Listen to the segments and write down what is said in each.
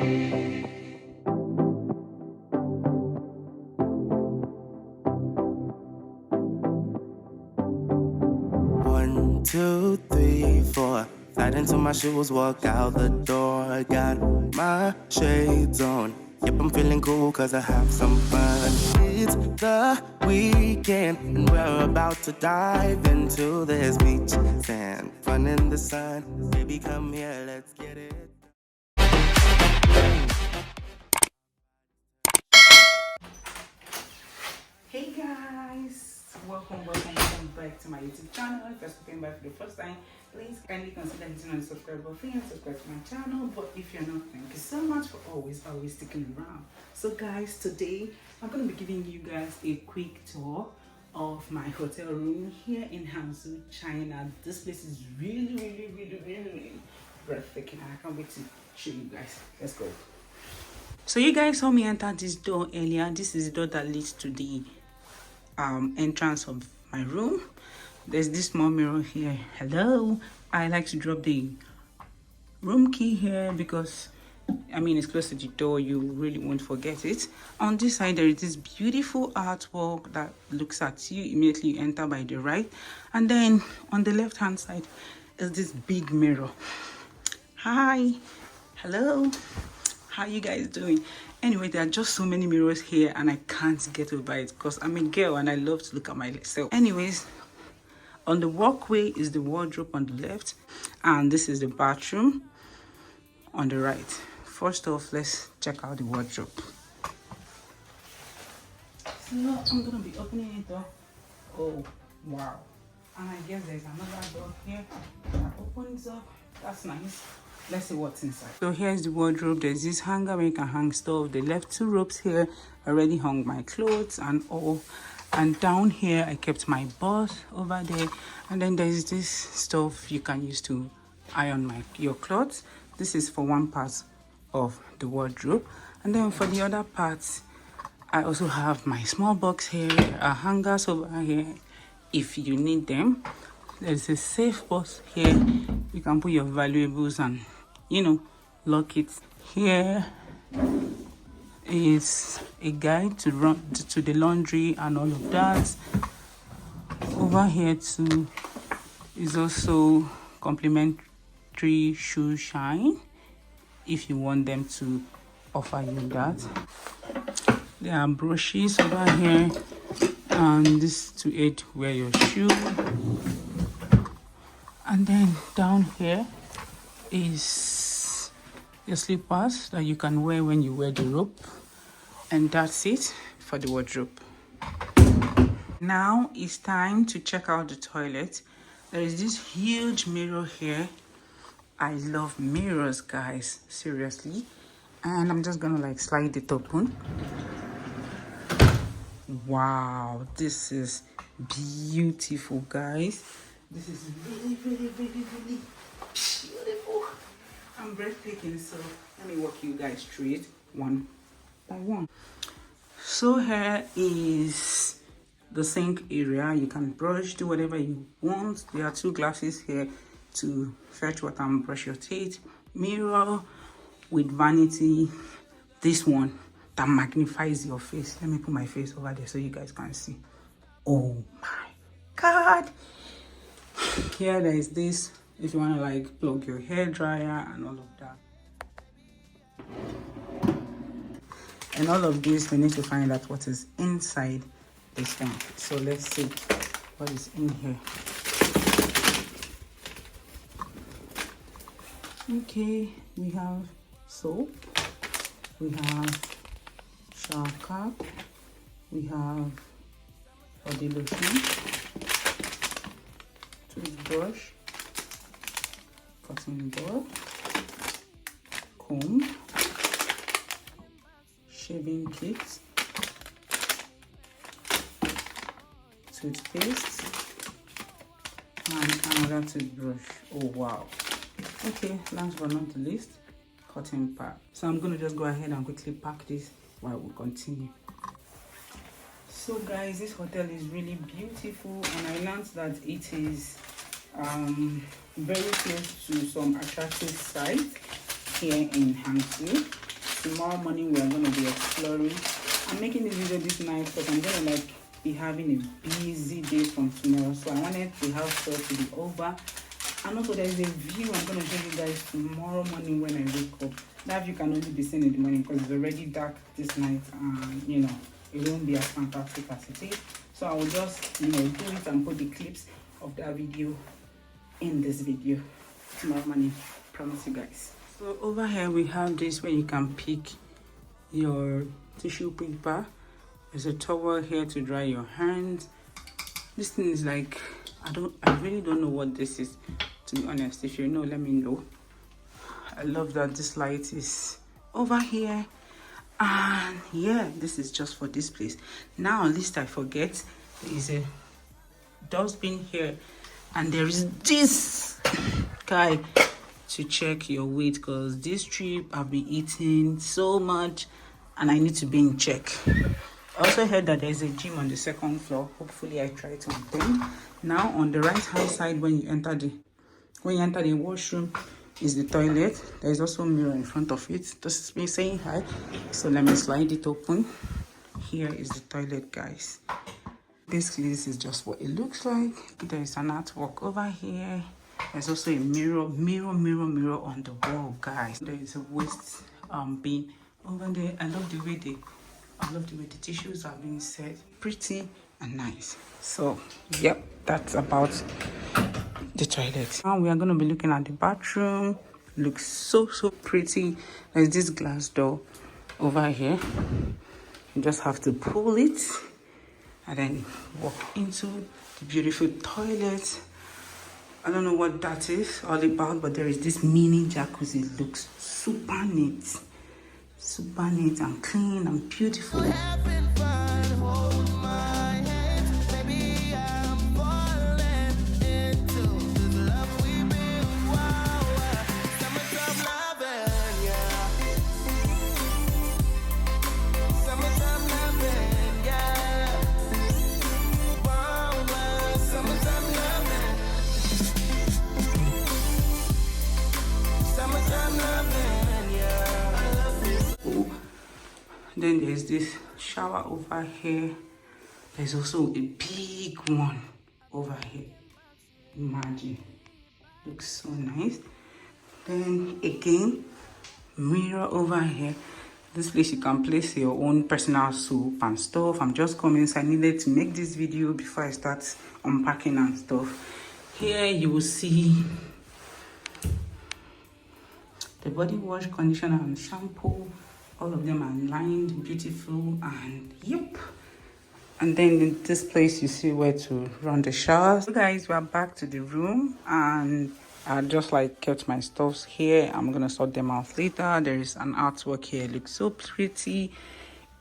One, two, three, four. Slide into my shoes, walk out the door. Got my shades on. Yep, I'm feeling cool cause I have some fun. It's the weekend and we're about to dive into this beach sand. Fun in the sun. Baby, come here, let's get it. Hey guys, welcome back to my YouTube channel. If you're came back for the first time, please kindly consider hitting on the subscribe button and subscribe to my channel. But if you're not, thank you so much for always sticking around. So guys, today I'm going to be giving you guys a quick tour of my hotel room here in Hangzhou, China. This place is really breathtaking. I can't wait to show you guys. Let's go. So you guys saw me enter this door earlier. This is the door that leads to the entrance of my room. There's this small mirror here. Hello. I like to drop the room key here because it's close to the door. You really won't forget it. On this side there is this beautiful artwork that looks at you. Immediately you enter by the right, and then on the left hand side is this big mirror. Hi, hello, how you guys doing? Anyway, there are just so many mirrors here and I can't get over it because I'm a girl and I love to look at myself. Anyways, on the walkway is the wardrobe on the left, and this is the bathroom on the right. First off, let's check out the wardrobe. So I'm gonna be opening it up. Oh wow. And I guess there's another door here that opens up. That's nice. Let's see what's inside. So here's the wardrobe. There's this hanger where you can hang stuff. They left 2 ropes here. I already hung my clothes and all. And down here I kept my boss over there. And then there's this stuff you can use to iron your clothes. This is for one part of the wardrobe. And then for the other parts, I also have my small box here. Hangers over here if you need them. There's a safe box here. You can put your valuables and lock it. Here is a guide to run to the laundry and all of that. Over here too is also complimentary shoe shine if you want them to offer you that. There are brushes over here, and this to aid wear your shoe. And then down here is your slippers that you can wear when you wear the robe. And that's it for the wardrobe. Now it's time to check out the toilet. There is this huge mirror here. I love mirrors, guys, seriously. And I'm just gonna slide it open. Wow, this is beautiful, guys. This is really beautiful. I'm breathtaking, so let me walk you guys through it one by one. So here is the sink area. You can brush, do whatever you want. There are 2 glasses here to fetch water and brush your teeth. Mirror with vanity. This one that magnifies your face. Let me put my face over there so you guys can see. Oh my god. Here there is this if you want to plug your hair dryer and all of that. And all of this, we need to find out what is inside this thing. So let's see what is in here. Okay, we have soap, we have shower cap, we have body lotion, toothbrush, cotton bud, comb, shaving kit, toothpaste, and another toothbrush. Oh wow. Okay, last but not the least, cotton pad. So I'm going to just go ahead and quickly pack this while we continue. So guys, this hotel is really beautiful, and I learned that it is very close to some attractive sites here in Hangzhou. tomorrow morning we are going to be exploring. I'm making this video this night because I'm going to like be having a busy day from tomorrow, so I wanted the house tour to be over. And also there's a view I'm going to show you guys tomorrow morning when I wake up. That view can only be seen in the morning because it's already dark this night, and you know it won't be as fantastic as it is. So I will just, you know, do it and put the clips of that video in this video tomorrow morning. Promise you guys. So over here we have this where you can pick your tissue paper. There's a towel here to dry your hands. This thing is like, I really don't know what this is, to be honest. If you know, let me know. I love that this light is over here. And yeah, this is just for this place. Now, lest I forget, there is a dustbin here, and there is this guy to check your weight, because this trip I've been eating so much and I need to be in check. I also heard that there's a gym on the second floor. Hopefully I try to attend. Now on the right hand side, when you enter the washroom, is the toilet. There's also a mirror in front of it. This is me saying hi. So let me slide it open. Here is the toilet, guys. Basically, this is just what it looks like. There is an artwork over here. There's also a mirror on the wall, guys. There is a waste bin over there. I love the way the tissues are being set. Pretty and nice. So yep, that's about the toilet. Now we are going to be looking at the bathroom. Looks so pretty. There's this glass door over here. You just have to pull it and then walk into the beautiful toilet. I don't know what that is all about, but there is this mini jacuzzi. It looks super neat and clean and beautiful. Then there's this shower over here. There's also a big one over here. Imagine. Looks so nice. Then again, mirror over here. This place you can place your own personal soap and stuff. I'm just coming, so I needed to make this video before I start unpacking and stuff. Here you will see the body wash, conditioner and shampoo. All of them are lined, beautiful, and yep. And then in this place, you see where to run the showers. So guys, we are back to the room, and I just like kept my stuffs here. I'm gonna sort them out later. There is an artwork here. It looks so pretty.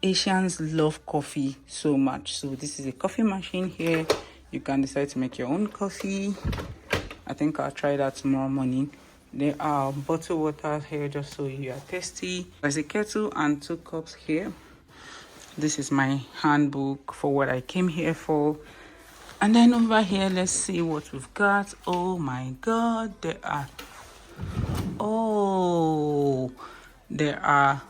Asians love coffee so much. So this is a coffee machine here. You can decide to make your own coffee. I think I'll try that tomorrow morning. There are bottled water here just so you are thirsty. There's a kettle and 2 cups here. This is my handbook for what I came here for. And then over here, let's see what we've got. Oh my god, there are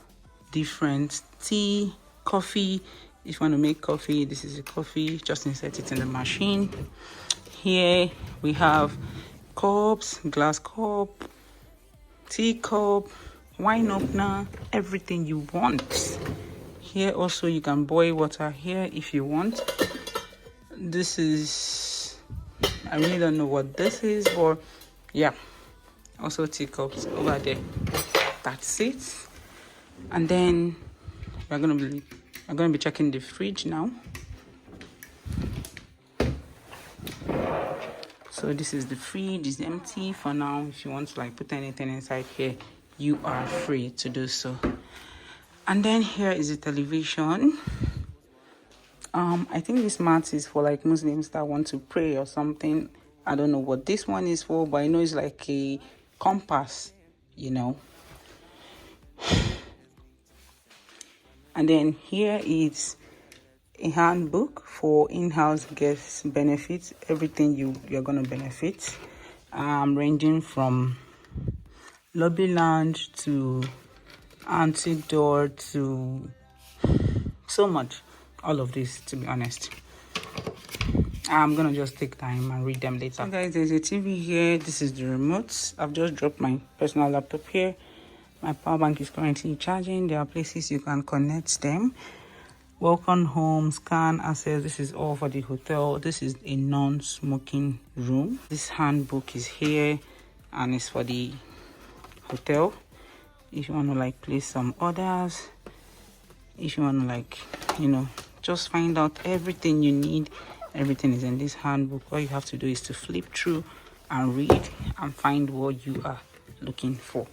different tea, coffee. If you want to make coffee, this is a coffee. Just insert it in the machine. Here we have cups, glass cup, tea cup, wine opener, everything you want. Here also you can boil water here if you want. This is, I really don't know what this is, but yeah, also teacups over there. That's it. And then I'm gonna be checking the fridge now. So this is the fridge. It's empty for now. If you want to like put anything inside here, you are free to do so. And then here is the television. I think this mat is for like Muslims that want to pray or something. I don't know what this one is for, but I know it's like a compass, you know. And then here is a handbook for in-house guest benefits, everything you're going to benefit, ranging from lobby lounge to antidote to so much. All of this, to be honest. I'm gonna just take time and read them later. So guys, there's a TV here. This is the remote. I've just dropped my personal laptop here. My power bank is currently charging. There are places you can connect them. Welcome home, scan, access. This is all for the hotel. This is a non-smoking room. This handbook is here and it's for the hotel. If you want to like place some orders, if you want to like, you know, just find out everything you need, everything is in this handbook. All you have to do is to flip through and read and find what you are looking for.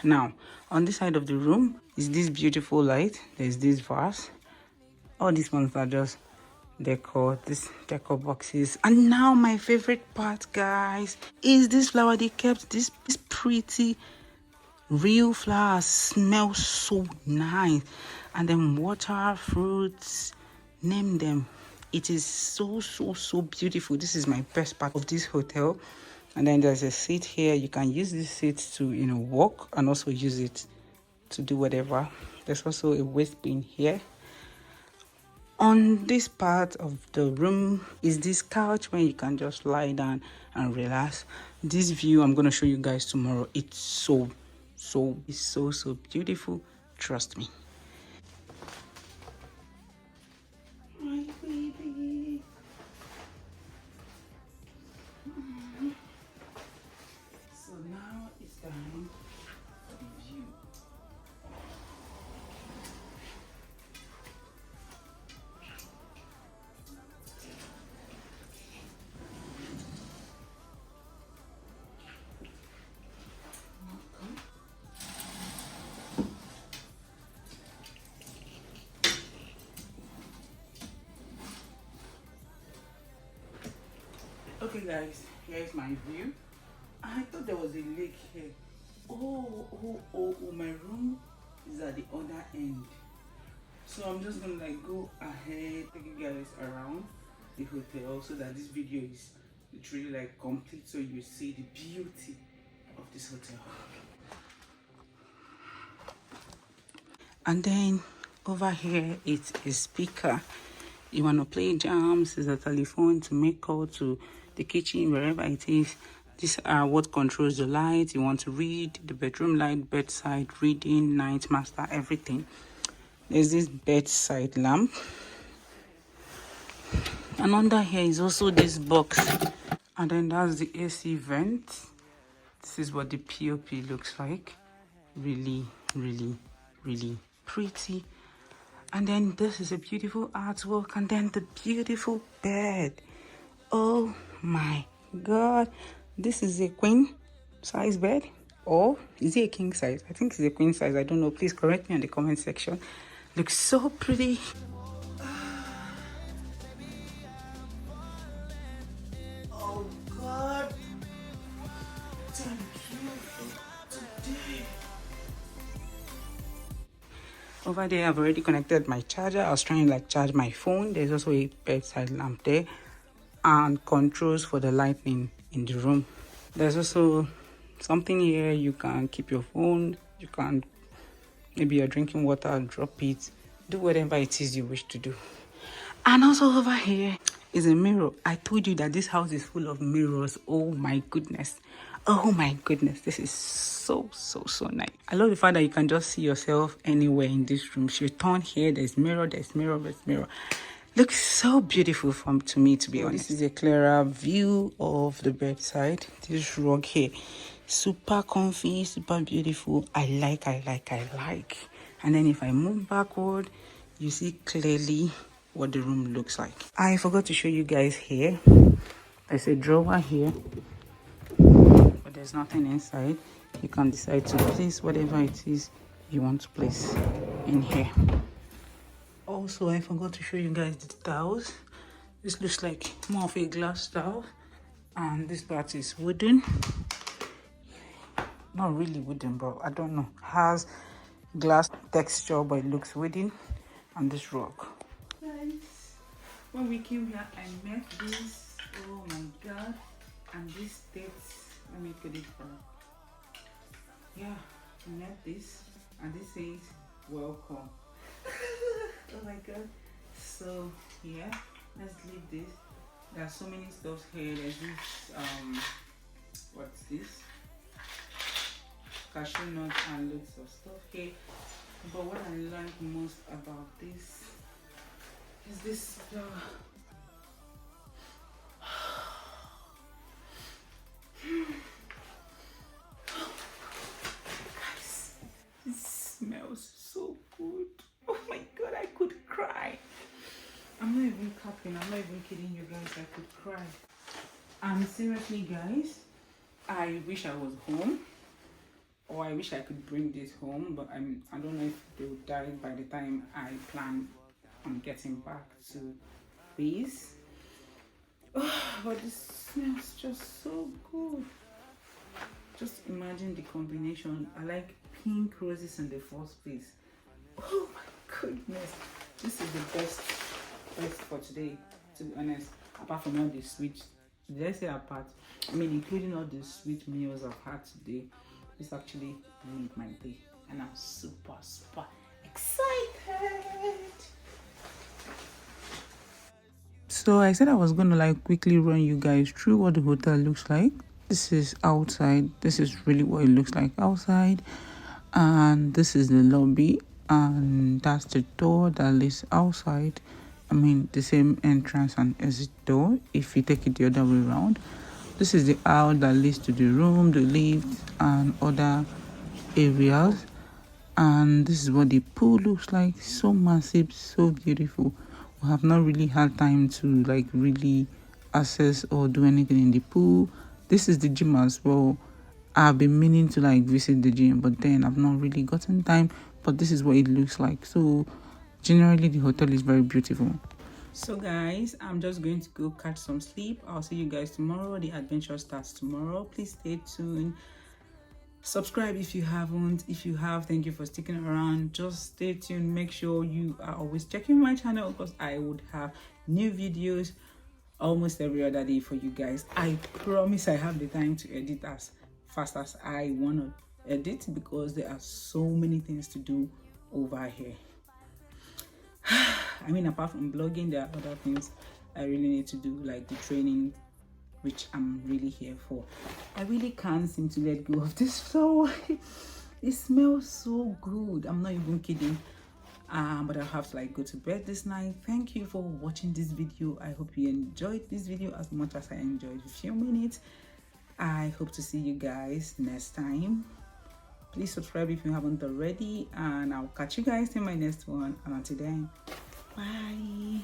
Now on this side of the room is this beautiful light. There's this vase. All these ones are just decor, this decor boxes. And now my favorite part, guys, is this flower. They kept this pretty real flowers, smell so nice. And then water, fruits, name them. It is so beautiful. This is my best part of this hotel. And then there's a seat here. You can use this seat to, you know, walk and also use it to do whatever. There's also a waste bin here. On this part of the room is this couch where you can just lie down and relax. This view I'm going to show you guys tomorrow. It's so beautiful. Trust me. My baby. So now it's time for the view. Okay guys, here's my view. I thought there was a lake here. Oh, my room is at the other end. So I'm just gonna like go ahead, take you guys around the hotel so that this video is literally like complete, so you see the beauty of this hotel. And then over here it's a speaker. You want to play jams, there's a telephone to make call to the kitchen, wherever it is. These are what controls the light. You want to read, the bedroom light, bedside, reading, night master, everything. There's this bedside lamp. And under here is also this box. And then that's the AC vent. This is what the POP looks like. Really pretty. And then this is a beautiful artwork. And then the beautiful bed. Oh my god. This is a queen size bed. Or is it a king size? I think it's a queen size. I don't know. Please correct me in the comment section. Looks so pretty. Oh god. Thank you for today. Over there, I've already connected my charger. I was trying to like charge my phone. There's also a bedside lamp there and controls for the lighting in the room. There's also something here. You can keep your phone. You can, maybe you're drinking water, drop it, do whatever it is you wish to do. And also over here is a mirror. I told you that this house is full of mirrors. Oh my goodness. Oh my goodness. This is so nice. I love the fact that you can just see yourself anywhere in this room. So you turn here, there's mirror, there's mirror, there's mirror. Looks so beautiful to me, to be honest. This is a clearer view of the bedside. This rug here, super comfy, super beautiful. I like. And then if I move backward, you see clearly what the room looks like. I forgot to show you guys here. There's a drawer here, but there's nothing inside. You can decide to place whatever it is you want to place in here. Also, I forgot to show you guys the towels. This looks like more of a glass towel, and this part is wooden. Not really wooden, but I don't know. Has glass texture, but it looks wooden. And this rug. Guys, when we came here, I met this. Oh my god! And this dates. Let me put it back. Yeah, I met this. and this says welcome. Oh my god. So yeah, let's leave this. There are so many stuff here. There's this what's this, cashew nuts and loads of stuff here. But what I like most about this is this flower. Guys, it smells so good. Oh my god, I could cry. I'm not even capping, I'm not even kidding you guys, I could cry. And seriously guys, I wish I was home, or I wish I could bring this home, but I don't know if they would die by the time I plan on getting back to this. Oh, but this smells just so good. Just imagine the combination. I like pink roses in the first place. Oh my goodness, this is the best for today, to be honest. Apart from all the sweet, let's say apart, I mean including all the sweet meals I've had today, this actually made my day, and I'm super excited. So I said I was gonna like quickly run you guys through what the hotel looks like. This is outside. This is really what it looks like outside, and this is the lobby, and that's the door that leads outside. I mean the same entrance and exit door if you take it the other way around. This is the aisle that leads to the room, the lift, and other areas. And this is what the pool looks like. So massive, so beautiful. We have not really had time to like really access or do anything in the pool. This is the gym as well. I've been meaning to like visit the gym, but then I've not really gotten time. But this is what it looks like. So generally the hotel is very beautiful. So guys, I'm just going to go catch some sleep. I'll see you guys tomorrow. The adventure starts tomorrow. Please stay tuned. Subscribe if you haven't. If you have, thank you for sticking around. Just stay tuned. Make sure you are always checking my channel, because I would have new videos almost every other day for you guys. I promise I have the time to edit as fast as I want to edit, because there are so many things to do over here. I mean, apart from blogging, there are other things I really need to do, like the training, which I'm really here for. I really can't seem to let go of this flower. It smells so good. I'm not even kidding. But I'll have to like go to bed this night. Thank you for watching this video. I hope you enjoyed this video as much as I enjoyed a few minutes. I hope to see you guys next time. Please subscribe if you haven't already, and I'll catch you guys in my next one. And until then, bye.